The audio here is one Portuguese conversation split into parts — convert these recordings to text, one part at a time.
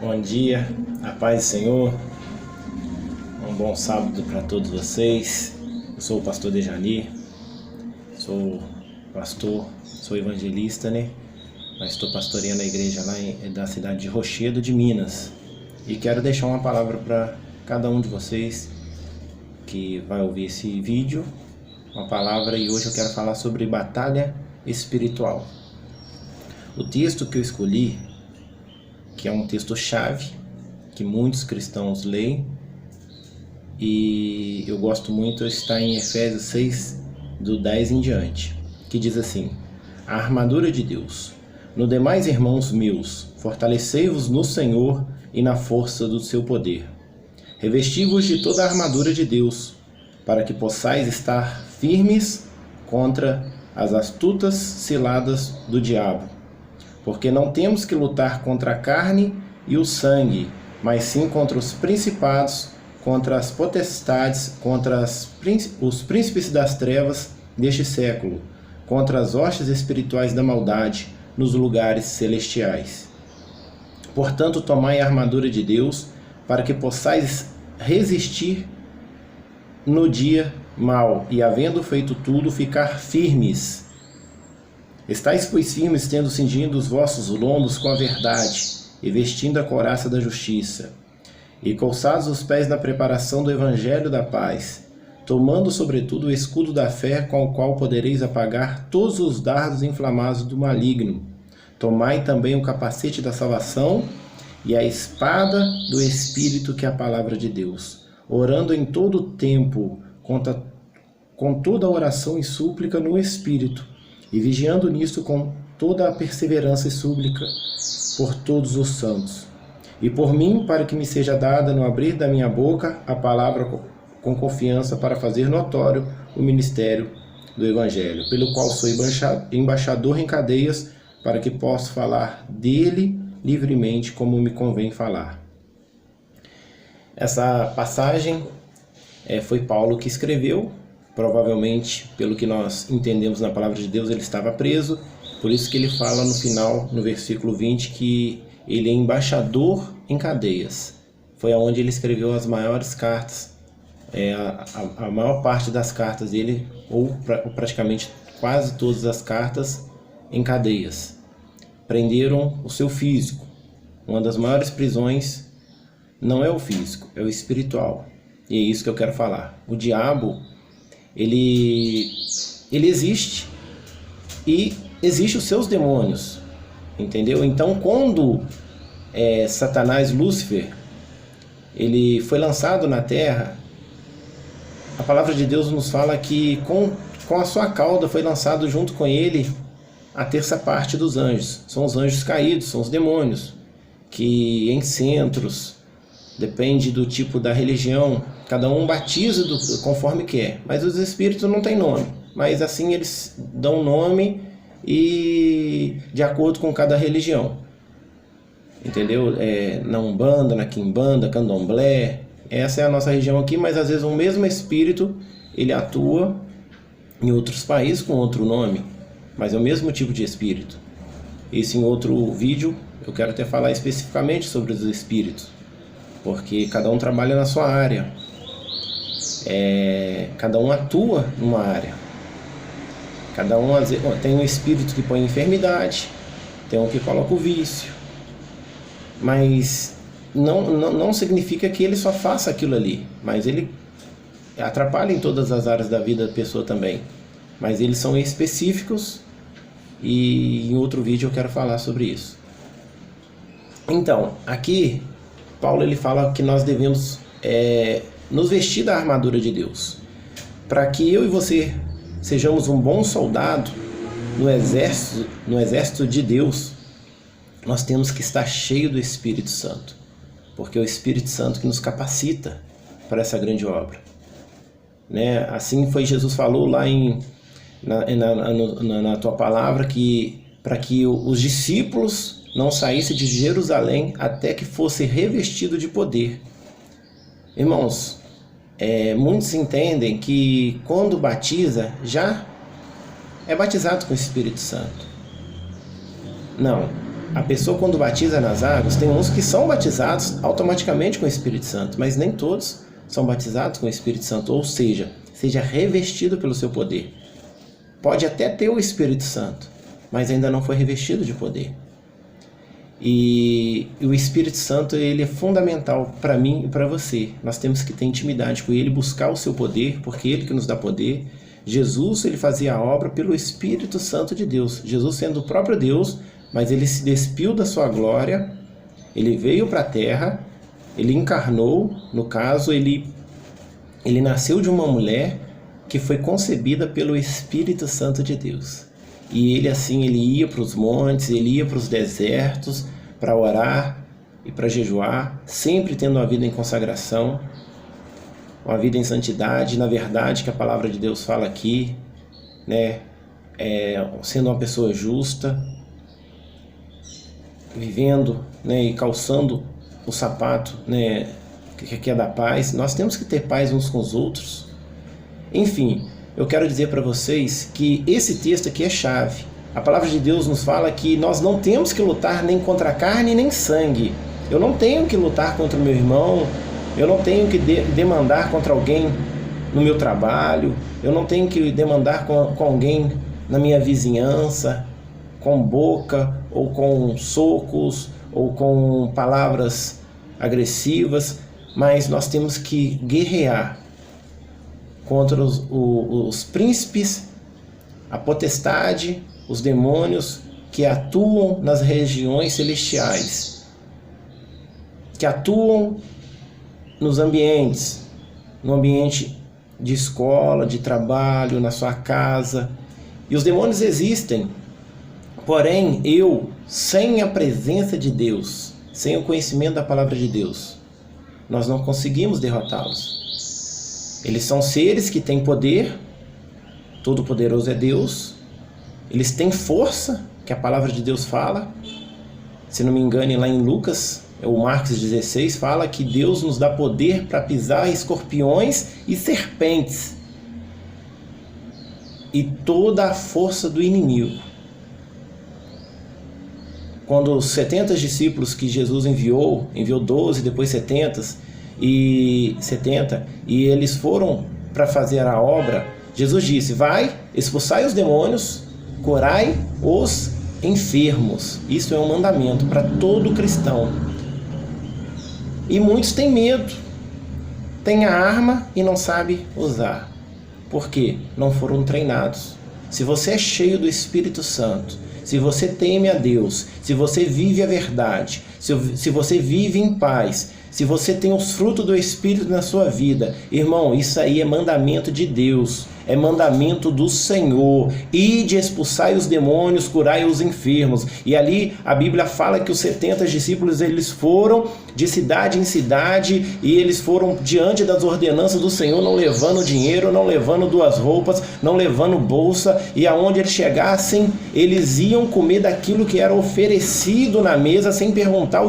Bom dia, a paz do Senhor, um bom sábado para todos vocês. Eu sou o pastor Dejani, sou pastor, sou evangelista, né? Mas estou pastoreando a igreja lá da cidade de Rochedo, de Minas. E quero deixar uma palavra para cada um de vocês que vai ouvir esse vídeo, uma palavra, e hoje eu quero falar sobre batalha espiritual. O texto que eu escolhi, que é um texto-chave, que muitos cristãos leem, e eu gosto muito, está em Efésios 6, do 10 em diante, que diz assim: a armadura de Deus. No demais, irmãos meus, fortalecei-vos no Senhor e na força do seu poder. Revesti-vos de toda a armadura de Deus, para que possais estar firmes contra as astutas ciladas do diabo. Porque não temos que lutar contra a carne e o sangue, mas sim contra os principados, contra as potestades, contra os príncipes das trevas deste século, contra as hostes espirituais da maldade nos lugares celestiais. Portanto, tomai a armadura de Deus, para que possais resistir no dia mau, e havendo feito tudo, ficar firmes. Estais, pois, firmes, tendo cingido os vossos lombos com a verdade, e vestindo a couraça da justiça, e calçados os pés na preparação do evangelho da paz, tomando sobretudo o escudo da fé, com o qual podereis apagar todos os dardos inflamados do maligno. Tomai também o capacete da salvação e a espada do Espírito, que é a palavra de Deus, orando em todo o tempo, com toda a oração e súplica no Espírito, e vigiando nisto com toda a perseverança e súplica por todos os santos. E por mim, para que me seja dada no abrir da minha boca a palavra com confiança, para fazer notório o ministério do Evangelho, pelo qual sou embaixador em cadeias, para que possa falar dele livremente, como me convém falar. Essa passagem foi Paulo que escreveu. Provavelmente, pelo que nós entendemos na palavra de Deus, ele estava preso. Por isso que ele fala no final, no versículo 20, que ele é embaixador em cadeias. Foi aonde ele escreveu as maiores cartas, a maior parte das cartas dele, ou praticamente quase todas as cartas, em cadeias. Prenderam o seu físico. Uma das maiores prisões não é o físico, é o espiritual. E é isso que eu quero falar. O diabo, ele existe, e existem os seus demônios, entendeu? Então, quando Satanás, Lúcifer, ele foi lançado na terra, a palavra de Deus nos fala que com a sua cauda foi lançado junto com ele a terça parte dos anjos. São os anjos caídos, são os demônios, que em centros, depende do tipo da religião, cada um batiza conforme quer, mas os espíritos não têm nome, mas assim eles dão nome e de acordo com cada religião, entendeu? Na Umbanda, na Quimbanda, Candomblé, essa é a nossa região aqui, mas às vezes o mesmo espírito ele atua em outros países com outro nome, mas é o mesmo tipo de espírito. Isso em outro vídeo eu quero até falar especificamente sobre os espíritos, porque cada um trabalha na sua área, cada um atua numa área, cada um tem um espírito que põe enfermidade, tem um que coloca o vício, mas não significa que ele só faça aquilo ali, mas ele atrapalha em todas as áreas da vida da pessoa também, mas eles são específicos, e em outro vídeo eu quero falar sobre isso. Então, aqui Paulo ele fala que nós devemos nos vestir da armadura de Deus, para que eu e você sejamos um bom soldado no exército de Deus. Nós temos que estar cheio do Espírito Santo, porque é o Espírito Santo que nos capacita para essa grande obra, né? Assim foi Jesus falou lá na tua palavra, que para que os discípulos não saísse de Jerusalém até que fosse revestido de poder. Irmãos, muitos entendem que quando batiza, já é batizado com o Espírito Santo. Não, a pessoa quando batiza nas águas, tem uns que são batizados automaticamente com o Espírito Santo, mas nem todos são batizados com o Espírito Santo, ou seja revestido pelo seu poder. Pode até ter o Espírito Santo, mas ainda não foi revestido de poder. E o Espírito Santo, ele é fundamental para mim e para você. Nós temos que ter intimidade com ele, buscar o seu poder, porque ele que nos dá poder. Jesus, ele fazia a obra pelo Espírito Santo de Deus. Jesus sendo o próprio Deus, mas ele se despiu da sua glória, ele veio para a terra, ele encarnou, no caso, ele nasceu de uma mulher que foi concebida pelo Espírito Santo de Deus. E ele assim, ele ia para os montes, ele ia para os desertos para orar e para jejuar, sempre tendo uma vida em consagração, uma vida em santidade, na verdade que a palavra de Deus fala aqui, né? Sendo uma pessoa justa, vivendo, né, e calçando o sapato, né, que é da paz. Nós temos que ter paz uns com os outros. Enfim, eu quero dizer para vocês que esse texto aqui é chave. A palavra de Deus nos fala que nós não temos que lutar nem contra a carne nem sangue. Eu não tenho que lutar contra o meu irmão, eu não tenho que demandar contra alguém no meu trabalho, eu não tenho que demandar com alguém na minha vizinhança, com boca, ou com socos, ou com palavras agressivas, mas nós temos que guerrear contra os príncipes, a potestade, os demônios que atuam nas regiões celestiais, que atuam nos ambientes, no ambiente de escola, de trabalho, na sua casa. E os demônios existem, porém sem a presença de Deus, sem o conhecimento da palavra de Deus, nós não conseguimos derrotá-los. Eles são seres que têm poder, todo-poderoso é Deus, eles têm força, que a palavra de Deus fala. Se não me engano, lá em Lucas, o Marcos 16, fala que Deus nos dá poder para pisar escorpiões e serpentes e toda a força do inimigo. Quando os 70 discípulos que Jesus enviou 12, depois 70, e eles foram para fazer a obra, Jesus disse: vai, expulsai os demônios, curai os enfermos. Isso é um mandamento para todo cristão. E muitos têm medo, têm a arma e não sabem usar. Por quê? Não foram treinados. Se você é cheio do Espírito Santo, se você teme a Deus, se você vive a verdade, se você vive em paz, se você tem os frutos do Espírito na sua vida, irmão, isso aí é mandamento de Deus, é mandamento do Senhor. Ide, expulsai os demônios, curai os enfermos. E ali a Bíblia fala que os 70 discípulos, eles foram de cidade em cidade, e eles foram diante das ordenanças do Senhor, não levando dinheiro, não levando 2 roupas, não levando bolsa, e aonde eles chegassem, eles iam comer daquilo que era oferecido na mesa, sem perguntar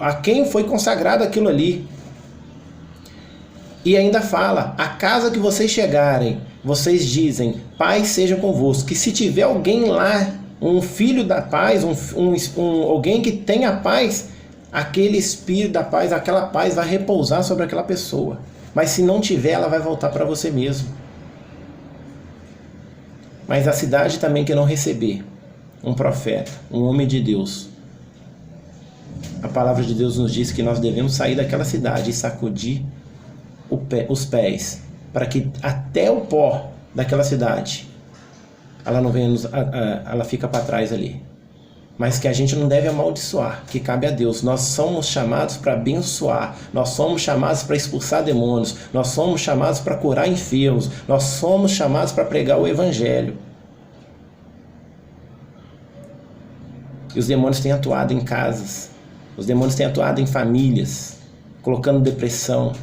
a quem foi consagrado aquilo ali. E ainda fala: a casa que vocês chegarem, vocês dizem, paz seja convosco. Que se tiver alguém lá, um filho da paz, alguém que tenha paz, aquele espírito da paz, aquela paz vai repousar sobre aquela pessoa. Mas se não tiver, ela vai voltar para você mesmo. Mas a cidade também que não receber um profeta, um homem de Deus, a palavra de Deus nos diz que nós devemos sair daquela cidade e sacudir os pés, para que até o pó daquela cidade ela não venha ela fica para trás ali. Mas que a gente não deve amaldiçoar, que cabe a Deus. Nós somos chamados para abençoar, nós somos chamados para expulsar demônios, nós somos chamados para curar enfermos, nós somos chamados para pregar o Evangelho. E os demônios têm atuado em casas, os demônios têm atuado em famílias, colocando depressão,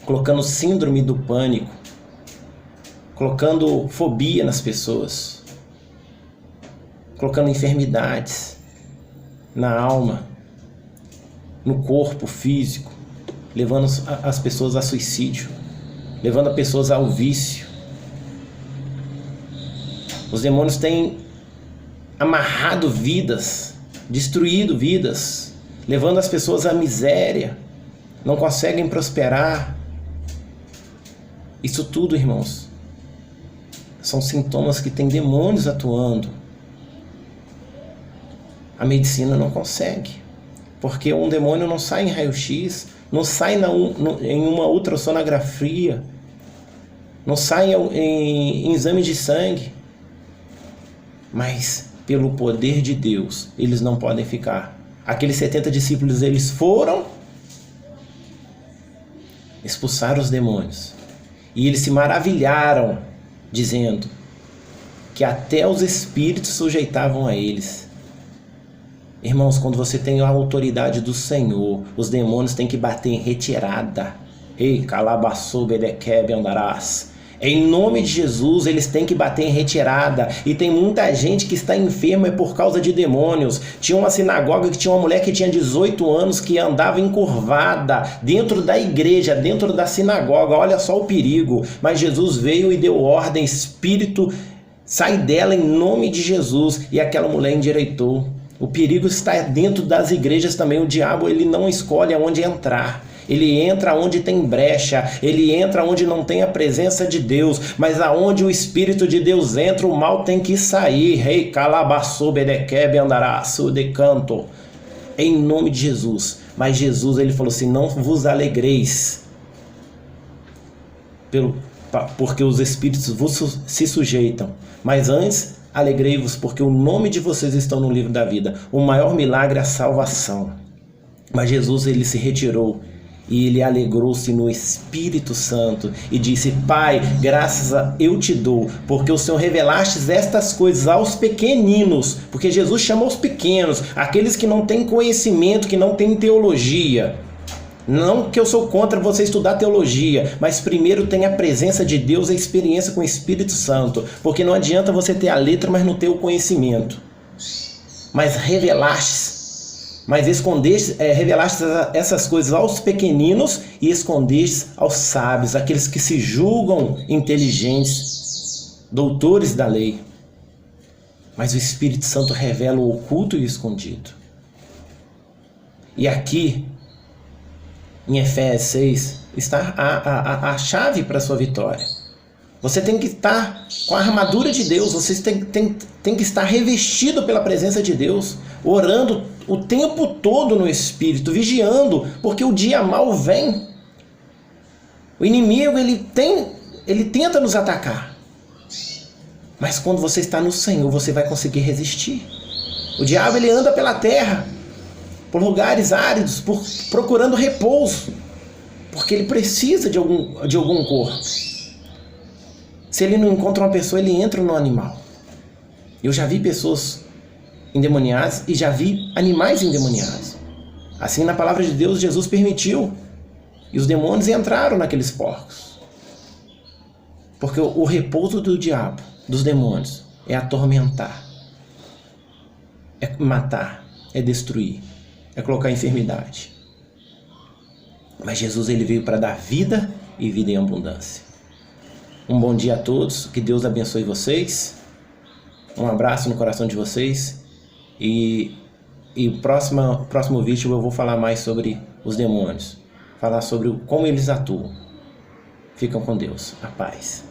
colocando síndrome do pânico, colocando fobia nas pessoas, colocando enfermidades na alma, no corpo físico, levando as pessoas a suicídio, levando as pessoas ao vício. Os demônios têm amarrado vidas, destruído vidas, levando as pessoas à miséria, não conseguem prosperar. Isso tudo, irmãos, são sintomas que tem demônios atuando. A medicina não consegue, porque um demônio não sai em raio-x, não sai em uma ultrassonografia, não sai em exame de sangue. Mas pelo poder de Deus, eles não podem ficar. Aqueles 70 discípulos, eles foram, expulsaram os demônios. E eles se maravilharam, dizendo que até os espíritos sujeitavam a eles. Irmãos, quando você tem a autoridade do Senhor, os demônios têm que bater em retirada. Ei, calabaçou, bedequebe, andarás. Em nome de Jesus, eles têm que bater em retirada. E tem muita gente que está enferma por causa de demônios. Tinha uma sinagoga que tinha uma mulher que tinha 18 anos que andava encurvada dentro da igreja, dentro da sinagoga. Olha só o perigo. Mas Jesus veio e deu ordem, espírito, sai dela em nome de Jesus. E aquela mulher endireitou. O perigo está dentro das igrejas também. O diabo, ele não escolhe aonde entrar. Ele entra onde tem brecha, ele entra onde não tem a presença de Deus, mas aonde o Espírito de Deus entra, o mal tem que sair. Rei calabaçou, bedequebe, andaraço, decanto. Em nome de Jesus. Mas Jesus, ele falou assim, não vos alegreis, porque os espíritos vos se sujeitam, mas antes alegrei-vos, porque o nome de vocês estão no livro da vida. O maior milagre é a salvação. Mas Jesus, ele se retirou. E ele alegrou-se no Espírito Santo e disse, Pai, graças a eu te dou, porque o Senhor revelastes estas coisas aos pequeninos, porque Jesus chama os pequenos, aqueles que não têm conhecimento, que não têm teologia. Não que eu sou contra você estudar teologia, mas primeiro tem a presença de Deus, a experiência com o Espírito Santo, porque não adianta você ter a letra, mas não ter o conhecimento. Mas revelastes, mas revelaste essas coisas aos pequeninos e escondeste aos sábios, aqueles que se julgam inteligentes, doutores da lei. Mas o Espírito Santo revela o oculto e o escondido. E aqui, em Efésios 6, está a chave para a sua vitória. Você tem que estar com a armadura de Deus, você tem que estar revestido pela presença de Deus, orando o tempo todo no Espírito, vigiando, porque o dia mal vem. O inimigo, ele tenta nos atacar. Mas quando você está no Senhor, você vai conseguir resistir. O diabo, ele anda pela terra, por lugares áridos, procurando repouso, porque ele precisa de algum corpo. Se ele não encontra uma pessoa, ele entra no animal. Eu já vi pessoas endemoniadas e já vi animais endemoniados. Assim, na palavra de Deus, Jesus permitiu. E os demônios entraram naqueles porcos. Porque o repouso do diabo, dos demônios, é atormentar, é matar, é destruir, é colocar enfermidade. Mas Jesus, ele veio para dar vida e vida em abundância. Um bom dia a todos, que Deus abençoe vocês, um abraço no coração de vocês e próximo vídeo eu vou falar mais sobre os demônios, falar sobre como eles atuam. Ficam com Deus, a paz.